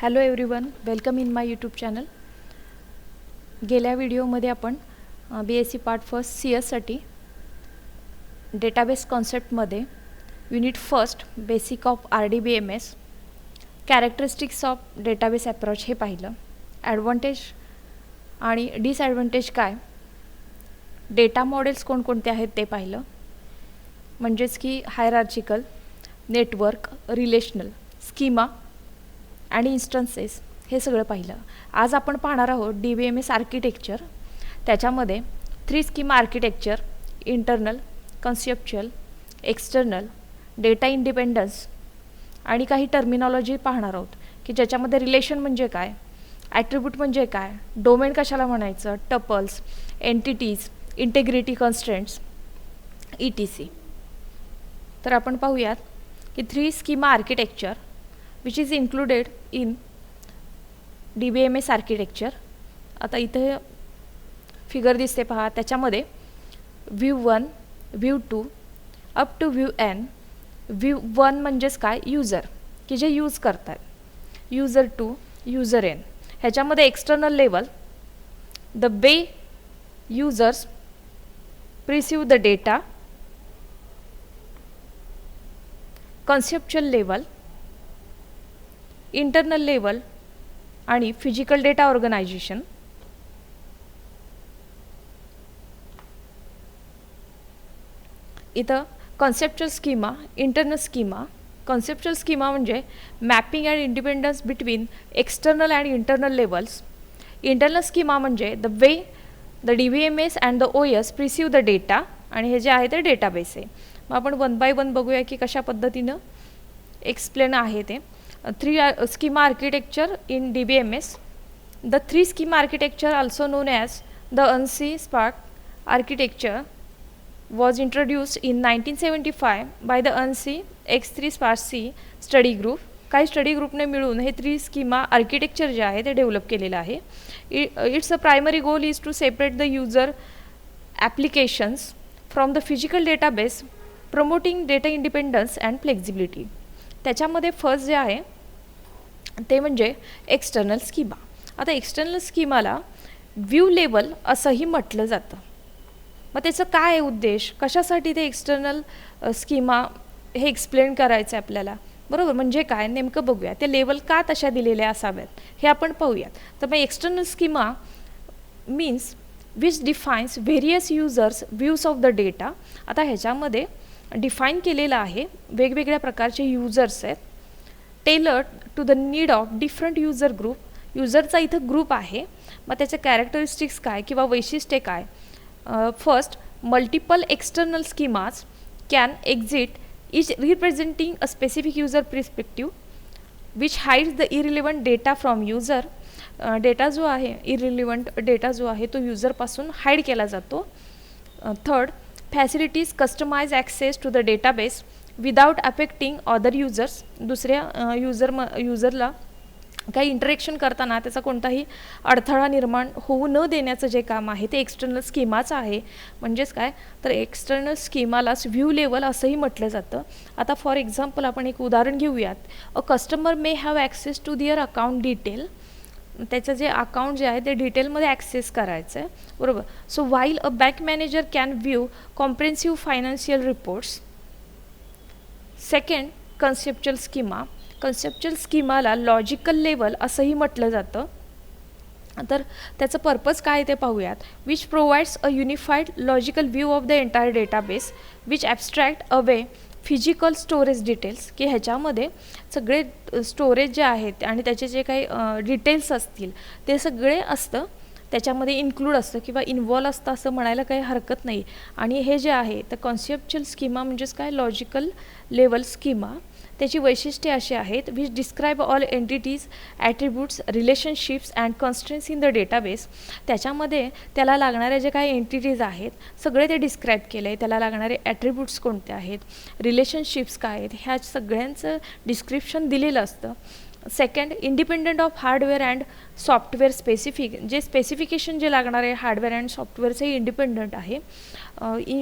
Hello everyone, welcome in my YouTube channel. गेल्या व्हिडिओमध्ये आपण BSc पार्ट फर्स्ट CS साठी डेटाबेस कॉन्सेप्टमध्ये unit first basic of RDBMS, characteristics of database approach हे पाहिलं. ॲडव्हान्टेज आणि डिसॲडव्हान्टेज काय, डेटा मॉडेल्स कोणकोणते आहेत ते पाहिलं. म्हणजेच की हायरार्चिकल, नेटवर्क, रिलेशनल, स्कीमा आणि इन्स्टन्सेस हे सगळं पाहिलं. आज आपण पाहणार आहोत DBMS आर्किटेक्चर. त्याच्यामध्ये 3 schema architecture, internal, conceptual, external, data independence आणि काही टर्मिनॉलॉजी पाहणार आहोत की ज्याच्यामध्ये रिलेशन म्हणजे काय, ॲट्रिब्यूट म्हणजे काय, डोमेन कशाला म्हणायचं, tuples, entities, integrity constraints ETC. तर आपण पाहूयात की 3 schema architecture which is included in DBMS architecture. आता इथे फिगर दिसते पहा, त्याच्यामध्ये view 1, view 2 up to view n. View 1 म्हणजेच काय, यूजर की जे यूज करतात, यूजर 2, यूजर n. ह्याच्यामध्ये external level, the way users perceive the data, conceptual level, internal level आणि फिजिकल डेटा ऑर्गनायझेशन. इथं conceptual schema, internal schema. Conceptual schema म्हणजे mapping and independence between external and internal levels. Internal schema म्हणजे the way the DBMS and the OS perceive the data, आणि हे जे आहे ते database आहे. मग आपण 1 बाय 1 बघूया की कशा पद्धतीनं एक्सप्लेन आहे ते. 3 schema architecture in DBMS. The 3 schema architecture, also known as the ANSI Spark architecture, was introduced in 1975 by the ANSI X3 Spark C study group. काही स्टडी ग्रुपने मिळून हे 3 स्कीमा आर्किटेक्चर जे आहे ते डेव्हलप केलेलं आहे. It's a primary goal is to separate the user applications from the physical database, promoting data independence and flexibility. त्याच्यामध्ये फर्स्ट जे आहे ते म्हणजे एक्सटर्नल स्कीमा. आता एक्सटर्नल स्कीमाला व्ह्यू लेवल असंही म्हटलं जातं. मग त्याचं काय आहे उद्देश, कशासाठी ते एक्सटर्नल स्कीमा हे एक्सप्लेन करायचं आहे आपल्याला, बरोबर. म्हणजे काय नेमकं बघूया, ते लेवल का तशा दिलेल्या असाव्यात हे आपण पाहूयात. तर मग external schema means which defines various users views of the data. आता ह्याच्यामध्ये डिफाईन केलेलं आहे वेगवेगळ्या प्रकारचे यूजर्स आहेत, tailored to the need of different user group. यूजरचा इथं ग्रुप आहे, मग त्याचे कॅरेक्टरिस्टिक्स काय किंवा वैशिष्ट्ये काय. First, multiple external schemas can exit each representing a specific user perspective which hides the irrelevant data from user. Data जो आहे, इरिलिव्हंट डेटा जो आहे तो यूजरपासून हाईड केला जातो. Third, facilities customise access to the database without affecting other users. दुसऱ्या यूजरला काही इंटरेक्शन करताना त्याचा कोणताही अडथळा निर्माण होऊ न देण्याचं जे काम आहे ते एक्सटर्नल स्कीमाचं आहे. म्हणजेच काय, तर एक्सटर्नल स्कीमालाच व्ह्यू लेवल असंही म्हटलं जातं. आता फॉर एक्झाम्पल आपण एक उदाहरण घेऊयात. A customer may have access to their account detail. त्याचं जे अकाउंट जे आहे ते डिटेलमध्ये ॲक्सेस करायचं आहे, बरोबर. So while a bank manager can view comprehensive financial reports. Second, conceptual schema. Conceptual स्कीमाला लॉजिकल लेवल असंही म्हटलं जातं. तर त्याचं पर्पज काय ते पाहूयात. Which provides a unified logical view of the entire database which abstract away physical storage details. की ह्याच्यामध्ये सगळे स्टोरेज जे आहेत आणि त्याचे जे काही डिटेल्स असतील ते सगळे असतं त्याच्यामध्ये इन्क्लूड असतं किंवा इन्वॉल्व असतं असं म्हणायला काही हरकत नाही. आणि हे जे आहे तर कॉन्सेप्च्युअल स्कीमा म्हणजेच काय, लॉजिकल लेवल स्कीमा. त्याची वैशिष्ट्ये अशी आहेत, which describe all entities, attributes, relationships and constraints in the database. त्याच्यामध्ये त्याला लागणारे जे काही एंटिटीज आहेत सगळे ते डिस्क्राईब केले आहे. त्याला लागणारे ॲट्रिब्यूट्स कोणते आहेत, रिलेशनशिप्स काय आहेत, ह्या सगळ्यांचं डिस्क्रिप्शन दिलेलं असतं. Second, independent of hardware and software specific. जे स्पेसिफिकेशन जे लागणार आहे हार्डवेअर अँड सॉफ्टवेअरचंही इंडिपेंडंट आहे.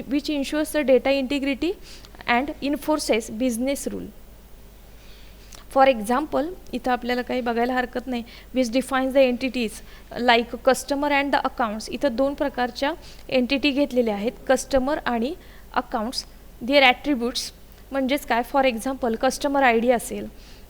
Which ensures the data integrity and enforces business rule. For example इथं आपल्याला काही बघायला हरकत नाही, which defines the entities like customer and the accounts. इथं दोन प्रकारच्या एंटिटी घेतलेल्या आहेत, कस्टमर आणि अकाउंट्स. देअर ॲट्रिब्यूट्स म्हणजेच काय, for example customer I D असेल,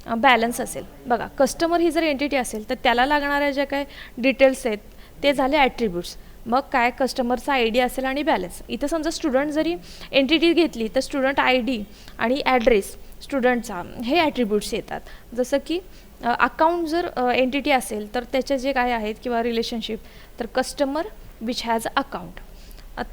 बॅलन्स असेल. बघा कस्टमर ही जर एंटिटी असेल तर त्याला लागणाऱ्या ज्या काय डिटेल्स आहेत ते झाले ॲट्रिब्यूट्स. मग काय, कस्टमरचा आय डी असेल आणि बॅलन्स. इथं समजा स्टुडंट जरी एंटिटी घेतली तर स्टुडंट आय डी आणि ॲड्रेस स्टुडंटचा हे ॲट्रिब्यूट्स येतात. जसं की अकाउंट जर एंटिटी असेल तर त्याचे जे काय आहेत किंवा रिलेशनशिप, तर customer which has account.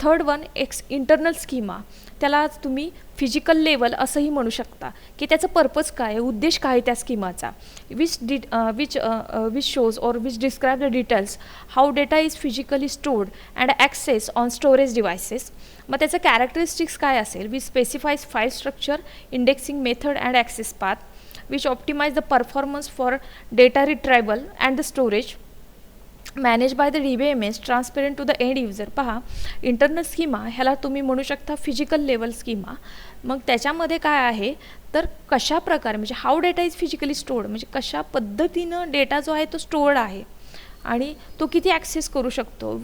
Third one internal schema, त्याला तुम्ही फिजिकल लेवल असंही म्हणू शकता की त्याचं पर्पज काय आहे, उद्देश काय आहे त्या स्कीमाचा. Which shows or which describe the details how data is physically stored and access on storage devices. मग त्याचं कॅरेक्टरिस्टिक्स काय असेल, which specifies file structure, indexing method and access path, which optimise the performance for data retrieval and the storage, manage by the DBMS, transparent to the end user. पहा internal schema ह्याला तुम्ही म्हणू शकता physical level schema. मग त्याच्यामध्ये काय आहे तर कशा प्रकारे म्हणजे how data is physically stored, म्हणजे कशा पद्धतीनं डेटा जो आहे तो स्टोर्ड आहे आणि तो किती ॲक्सेस करू शकतो,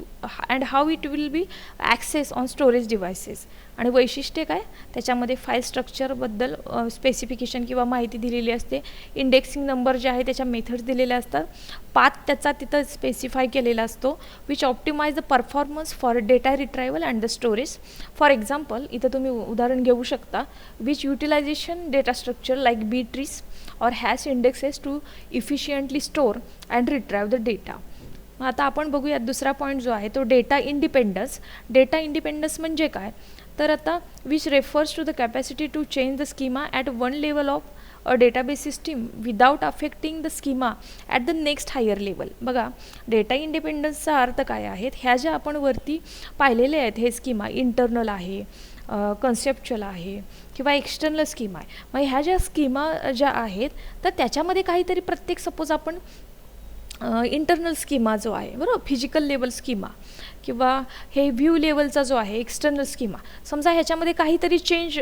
and how it will be access on storage devices. आणि वैशिष्ट्य काय, त्याच्यामध्ये फाईल स्ट्रक्चरबद्दल स्पेसिफिकेशन किंवा माहिती दिलेली असते, इंडेक्सिंग नंबर जे आहे त्याच्या मेथड्स दिलेल्या असतात, पाथ त्याचा तिथं स्पेसिफाय केलेला असतो, which optimise the performance for data retrieval and the storage. For example इथं तुम्ही उदाहरण घेऊ शकता, which utilisation data structure like B trees or hash indexes to efficiently store and retrieve the data. आता आपण बघूयात दुसरा पॉईंट जो आहे तो डेटा इंडिपेंडन्स. डेटा इंडिपेंडन्स म्हणजे काय, तर आता which refers to the capacity to change the schema at one level of a database system without affecting the schema at the next higher level. बघा डेटा इंडिपेंडन्सचा अर्थ काय आहेत, ह्या ज्या आपण वरती पाहिलेले आहेत हे स्कीमा इंटरनल आहे, कन्सेप्च्युअल आहे किंवा एक्सटर्नल स्कीमा आहे. मग ह्या ज्या स्कीमा ज्या आहेत तर त्याच्यामध्ये काहीतरी प्रत्येक सपोज आपण इंटरनल स्कीमा जो आहे बरोबर, फिजिकल लेवल स्कीमा किंवा हे व्ह्यू लेवलचा जो आहे एक्सटर्नल स्कीमा, समजा ह्याच्यामध्ये काहीतरी चेंज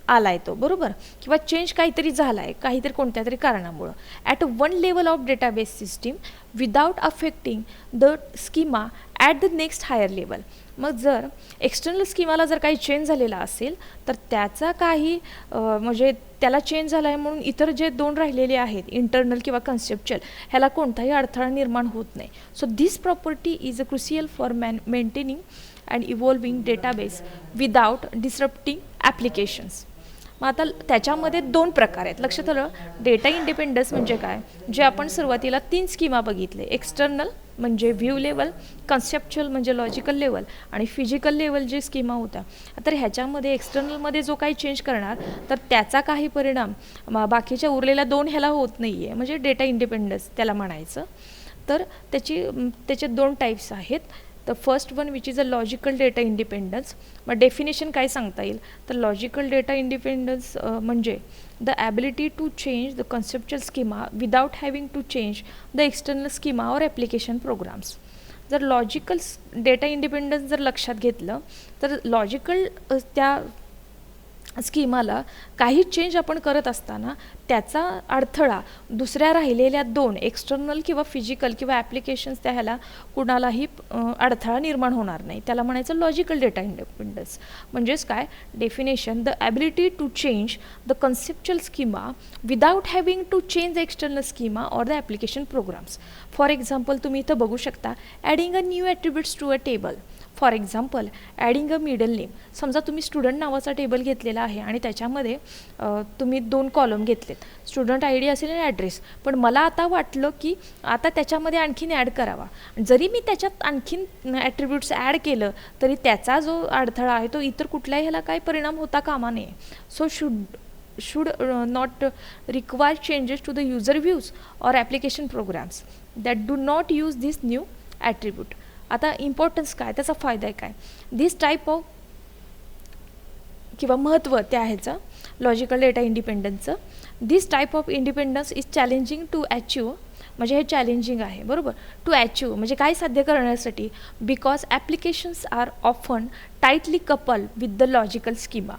आला आहे तो बरोबर, किंवा चेंज काहीतरी झाला आहे काहीतरी कोणत्या तरी कारणामुळं at one level of database system without affecting the schema at the next higher level. मग जर एक्सटर्नल स्कीमाला जर काही चेंज झालेला असेल तर त्याचा काही म्हणजे त्याला चेंज झाला आहे म्हणून इतर जे दोन राहिलेले आहेत इंटरनल किंवा कन्सेप्च्युअल ह्याला कोणताही अडथळा निर्माण होत नाही. So this property is a crucial for maintaining and evolving database without disrupting applications. मग आता त्याच्यामध्ये दोन प्रकार आहेत, लक्षात आलं. डेटा इंडिपेंडन्स म्हणजे काय, जे आपण सुरुवातीला 3 स्कीमा बघितले, एक्सटर्नल म्हणजे व्ह्यू लेवल, कन्सेप्च्युअल म्हणजे लॉजिकल लेवल आणि फिजिकल लेवल जे स्कीमा होत्या. तर ह्याच्यामध्ये एक्सटर्नलमध्ये जो काही चेंज करणार तर त्याचा काही परिणाम बाकीच्या उरलेल्या 2 ह्याला होत नाही आहे, म्हणजे डेटा इंडिपेंडन्स त्याला म्हणायचं. तर त्याचे 2 टाईप्स आहेत. The first one which is a logical data independence. मग डेफिनेशन काय सांगता येईल तर लॉजिकल डेटा इंडिपेंडन्स म्हणजे the ability to change the conceptual schema without having to change the external schema और ॲप्लिकेशन प्रोग्राम्स. जर लॉजिकल डेटा इंडिपेंडन्स जर लक्षात घेतलं तर लॉजिकल त्या स्कीमाला काही चेंज आपण करत असताना त्याचा अडथळा दुसऱ्या राहिलेल्या 2 एक्सटर्नल किंवा फिजिकल किंवा ॲप्लिकेशन्स त्या ह्याला कुणालाही अडथळा निर्माण होणार नाही, त्याला म्हणायचं लॉजिकल डेटा इंडिपेंडन्स. म्हणजेच काय, definition the ability to change the conceptual schema without having to change the external schema or the application programs. For example तुम्ही इथं बघू शकता, adding a new attributes to a table. For example adding a middle name. समजा तुम्ही student नावाचा table घेतलेला आहे आणि त्याच्यामध्ये तुम्ही 2 कॉलम घेतलेत, स्टुडंट आय डी असेल आणि ॲड्रेस. पण मला आता वाटलं की आता त्याच्यामध्ये आणखीन ॲड करावा. जरी मी त्याच्यात आणखीन ॲट्रिब्यूट्स ॲड केलं तरी त्याचा जो अडथळा आहे तो इतर कुठल्याही ह्याला काही परिणाम होता कामा नये. So should not require changes to the user views or application programs that do not use this new attribute. आता इम्पॉर्टन्स काय, त्याचा फायदा आहे काय, दिस टाईप ऑफ किंवा महत्त्व त्या ह्याचं लॉजिकल डेटा इंडिपेंडन्सचं. This type of independence is challenging to achieve. म्हणजे हे चॅलेंजिंग आहे बरोबर, टू अचीव म्हणजे काय साध्य करण्यासाठी, because applications are often tightly couple with the logical schema.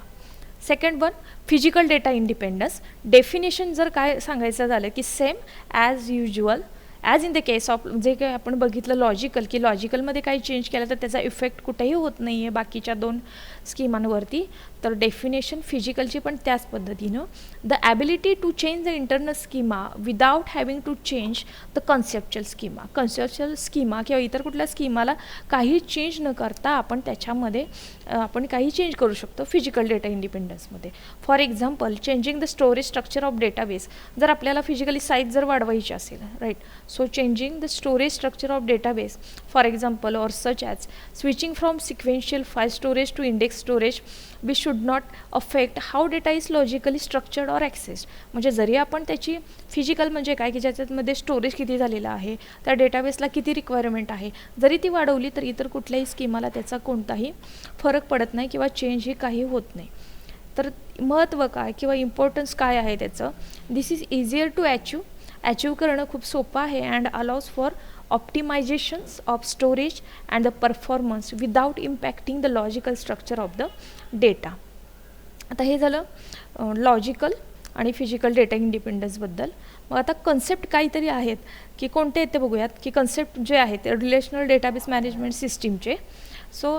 Second one physical data independence. Definition जर काय सांगायचं झालं की same as usual as in the case of जे काय आपण बघितलं लॉजिकल, की लॉजिकलमध्ये काही चेंज केला तर त्याचा इफेक्ट कुठेही होत नाही आहे बाकीच्या 2 स्कीमांवरती. तर डेफिनेशन फिजिकलची पण त्याच पद्धतीनं. The ability to change the internal schema without having to change the conceptual schema. Conceptual schema किंवा इतर कुठल्या स्कीमाला काही चेंज न करता आपण त्याच्यामध्ये आपण काही चेंज करू शकतो फिजिकल डेटा इंडिपेंडन्समध्ये. For example changing the storage structure of database. जर आपल्याला फिजिकली साईज जर वाढवायची असेल, right, so changing the storage structure of database for example or such as switching from sequential file storage to index storage which should not affect how data is logically structured or accessed. म्हणजे जरी आपण त्याची physical म्हणजे काय की ज्याच्यामध्ये storage किती झालेलं आहे, त्या डेटाबेसला किती रिक्वायरमेंट आहे, जरी ती वाढवली तर इतर कुठल्याही स्कीमाला त्याचा कोणताही फरक पडत नाही किंवा चेंज ही काही होत नाही. तर महत्त्व काय किंवा इम्पॉर्टन्स काय आहे त्याचं, this is easier to achieve करणं खूप सोपं आहे and allows for optimisations of storage and the performance without impacting the logical structure of the data. आता हे झालं लॉजिकल आणि फिजिकल डेटा इंडिपेंडन्सबद्दल. मग आता कन्सेप्ट काहीतरी आहेत की कोणते आहेत ते बघूयात. की कन्सेप्ट जे आहेत रिलेशनल डेटाबेस मॅनेजमेंट सिस्टीमचे. So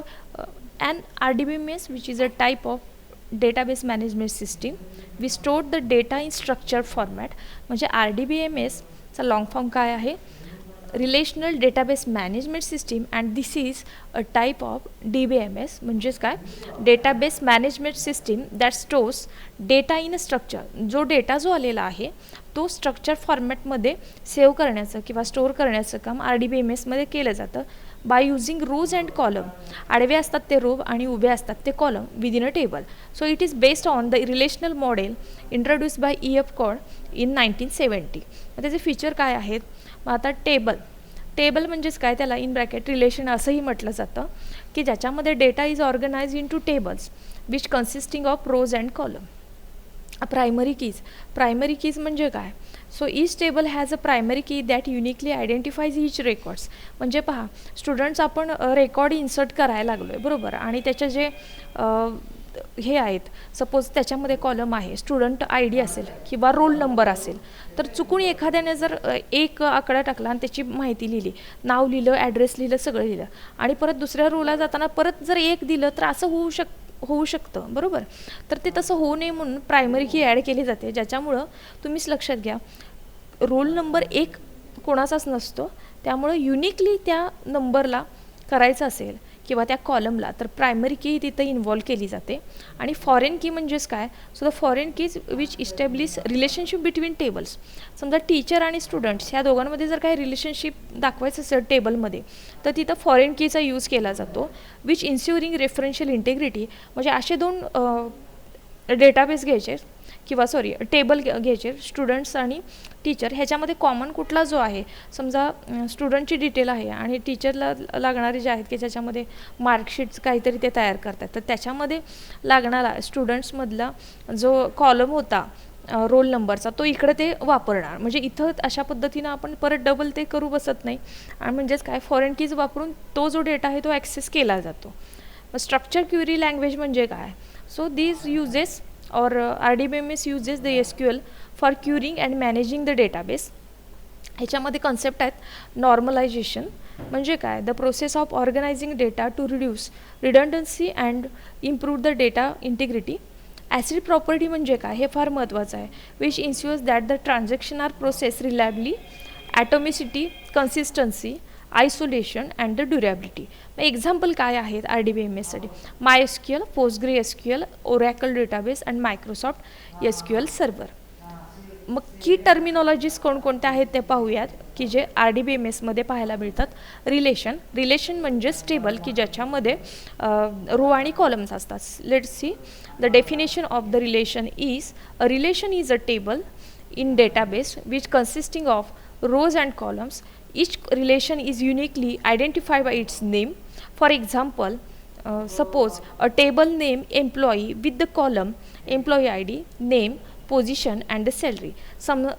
an RDBMS which is a type of database management system. We store the data in structured format. म्हणजे RDBMS चा लॉंग फॉर्म काय आहे, relational database management system and this is a type of DBMS म्हणजेच काय, database management system that stores data in a structure. जो data जो आलेला आहे तो स्ट्रक्चर फॉर्मॅटमध्ये सेव्ह करण्याचं किंवा स्टोअर करण्याचं काम RDBMSमध्ये केलं जातं by using rows and column. आडवे असतात ते रो आणि उभे असतात ते column within a table. So it is based on the relational model introduced by EF Codd in 1970. त्याचे फीचर काय आहेत. मग आता टेबल म्हणजेच काय, त्याला इन ब्रॅकेट रिलेशन असंही म्हटलं जातं की ज्याच्यामध्ये data is organise into tables which consisting of rows and column. Primary keys म्हणजे काय, so each table has a primary key that uniquely identifies each records. म्हणजे पहा स्टुडंट्स आपण रेकॉर्ड इन्सर्ट करायला लागलो आहे बरोबर, आणि त्याचे जे हे आहेत, सपोज त्याच्यामध्ये कॉलम आहे स्टुडंट ID असेल किंवा रोल नंबर असेल, तर चुकून एखाद्याने जर एक आकडा टाकला आणि त्याची माहिती लिहिली, नाव लिहिलं, ॲड्रेस लिहिलं, सगळं लिहिलं, आणि परत दुसऱ्या रोला जाताना परत जर 1 दिलं तर असं होऊ शकतं बरोबर. तर ते तसं होऊ नये म्हणून प्रायमरी की ॲड केली जाते, ज्याच्यामुळं तुम्हीच लक्षात घ्या रोल नंबर 1 कोणाचाच नसतो, त्यामुळं युनिकली त्या नंबरला करायचं असेल किंवा त्या कॉलमला तर प्रायमरी की तिथं इन्व्हॉल्व केली जाते. आणि फॉरेन की म्हणजेच काय, so the foreign keys which establish relationship between tables. समजा टीचर आणि स्टुडंट्स ह्या दोघांमध्ये जर काही रिलेशनशिप दाखवायचं असेल टेबलमध्ये तर तिथं फॉरेन कीचा यूज केला जातो विच इन्श्युरिंग रेफरन्शियल इंटेग्रिटी. म्हणजे असे 2 डेटाबेस घ्यायचे किंवा टेबल घ्यायचे स्टुडंट्स आणि टीचर, ह्याच्यामध्ये कॉमन कुठला जो आहे, समजा स्टुडंटची डिटेल आहे आणि टीचरला लागणारे जे आहेत की ज्याच्यामध्ये मार्कशीट्स काहीतरी ते तयार करतात, तर त्याच्यामध्ये लागणारा स्टुडंट्समधला जो कॉलम होता रोल नंबरचा तो इकडे ते वापरणार. म्हणजे इथं अशा पद्धतीनं आपण परत डबल ते करू बसत नाही, आणि म्हणजेच काय फॉरेन कीज वापरून तो जो डेटा आहे तो ॲक्सेस केला जातो. स्ट्रक्चर क्युरी लँग्वेज म्हणजे काय, so these uses or RDBMS uses the SQL for querying and managing the database. ह्याच्यामध्ये कन्सेप्ट आहेत नॉर्मलायझेशन म्हणजे काय, the process of organising data to reduce redundancy and improve the data integrity. ACID property म्हणजे काय, हे फार महत्त्वाचं आहे, which ensures that the transaction are process reliably, atomicity, consistency, isolation and the durability. मग एक्झाम्पल काय आहेत RDBMSसाठी, MySQL, PostgreSQL, Oracle database and Microsoft SQL server. मग की टर्मिनॉलॉजीज कोणकोणत्या आहेत ते पाहूयात की जे RDBMSमध्ये पाहायला मिळतात. रिलेशन म्हणजेच टेबल की ज्याच्यामध्ये रो आणि कॉलम्स असतात. Let's see the definition of the relation is a relation is a table in database which consisting of rows and columns. Each relation is uniquely identified by its name. For example, suppose a table name employee with the column employee ID, name, position and the salary.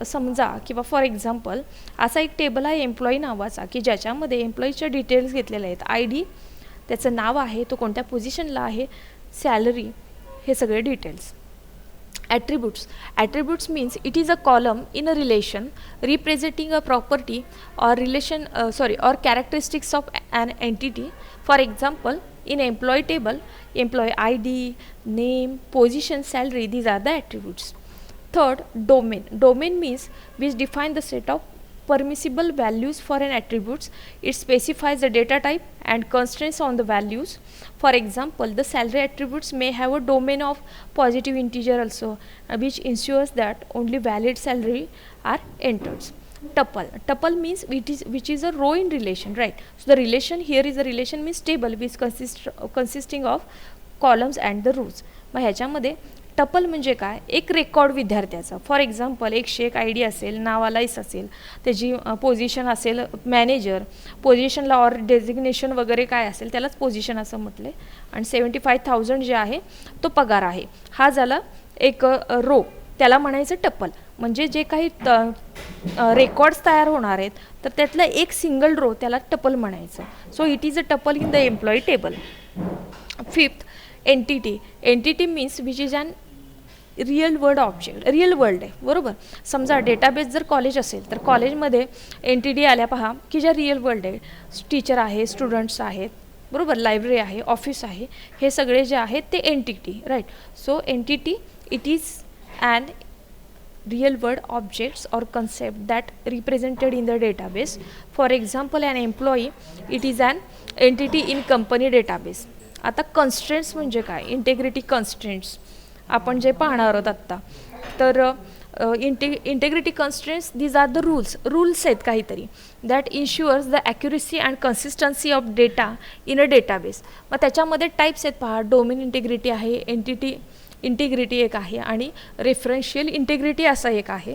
समजा किंवा for example असा एक table आहे employee नावाचा की ज्याच्यामध्ये एम्प्लॉईच्या details घेतलेल्या आहेत. ID त्याचं नाव आहे, तो कोणत्या पोझिशनला आहे, सॅलरी हे सगळे details. Attributes means it is a column in a relation representing a property or or characteristics of an entity. For example, in employee table, employee ID, name, position, salary, these are the attributes. Third, domain means which define the set of permissible values for an attributes. It specifies the data type and constraints on the values. For example, the salary attributes may have a domain of positive integer also, which ensures that only valid salary are entered. Tuple means which is a row in relation, right? So the relation here is a relation means table which consisting of columns and the rows. मग ह्याच्यामध्ये tuple म्हणजे काय, एक record विद्यार्थ्याचा. For example 101 ID असेल, नाव Alice असेल, त्याची position असेल मॅनेजर, पोझिशनला ऑर डेझिग्नेशन वगैरे काय असेल त्यालाच पोझिशन असं म्हटले, आणि 75,000 जे आहे तो पगार आहे. हा झाला एक रो, त्याला म्हणायचं टपल. म्हणजे जे काही रेकॉर्ड्स तयार होणार आहेत तर त्यातलं एक सिंगल रो त्याला टपल म्हणायचं. So it is a tuple in the employee table. Fifth, entity means which is an real world object. Real world आहे, बरोबर. समजा डेटाबेस जर कॉलेज असेल तर कॉलेजमध्ये एंटिटी आल्या पहा की ज्या रिअल वर्ल्ड आहे, टीचर आहे, स्टुडंट्स आहेत, बरोबर, लायब्ररी आहे, ऑफिस आहे, हे सगळे जे आहेत ते entity, right. So entity it is an real world objects or concept that represented in the database. For example, an employee, it is an entity in company database. आता constraints म्हणजे काय, इंटेग्रिटी कन्स्ट्रेंट्स आपण जे पाहणार आहोत आत्ता. तर integrity constraints these are the rules आहेत काहीतरी that ensures the accuracy and consistency of data in a database. मग त्याच्यामध्ये टाईप्स आहेत पहा, डोमेन इंटेग्रिटी आहे, एंटिटी इंटिग्रिटी एक आहे, आणि रेफरन्शियल इंटिग्रिटी असा एक आहे.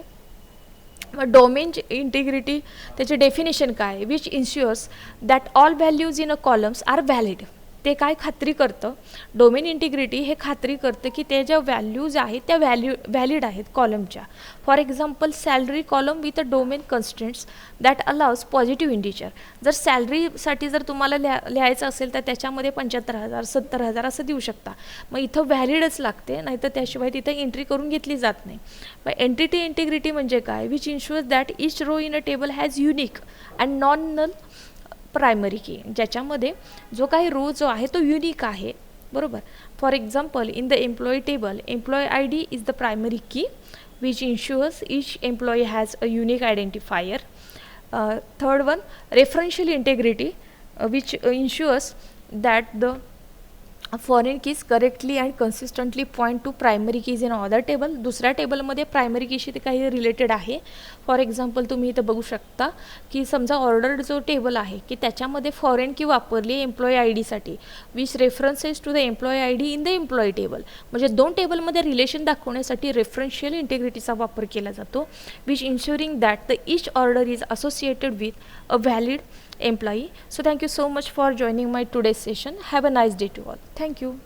मग डोमेन इंटिग्रिटी त्याचे डेफिनेशन काय, which ensures that all values in a columns are valid. ते काय खात्री करतं, डोमेन इंटिग्रिटी हे खात्री करतं की ते ज्या व्हॅल्यूज आहेत त्या व्हॅलिड आहेत कॉलमच्या. For example, salary column with a domain constraints that allows positive integer. जर सॅलरीसाठी जर तुम्हाला लिहायचं असेल तर त्याच्यामध्ये 75,000 70,000 असं देऊ शकता. मग इथं व्हॅलिडच लागते, नाहीतर त्याशिवाय तिथं एंट्री करून घेतली जात नाही. मग एंटिटी इंटिग्रिटी म्हणजे काय, which ensures that each row in a table has unique and non null primary key. ज्याच्यामध्ये जो काही रो जो आहे तो युनिक आहे, बरोबर. For example, in the employee table employee ID is the primary key which ensures each employee has a unique identifier. Third one, referential integrity which ensures that the foreign keys correctly and consistently point to primary keys in other table. दुसऱ्या टेबलमध्ये primary कीशी ते काही related आहे. For example, तुम्ही इथं बघू शकता की समजा ऑर्डर्ड जो टेबल आहे की त्याच्यामध्ये फॉरेन की वापरली एम्प्लॉई ID साठी, which references to the employee ID in the employee table. म्हणजे दोन टेबलमध्ये रिलेशन दाखवण्यासाठी रेफरन्शियल इंटेग्रिटीचा वापर केला जातो, which ensuring that the each order is associated with a valid employee. So thank you so much for joining my today's session. Have a nice day to all. Thank you.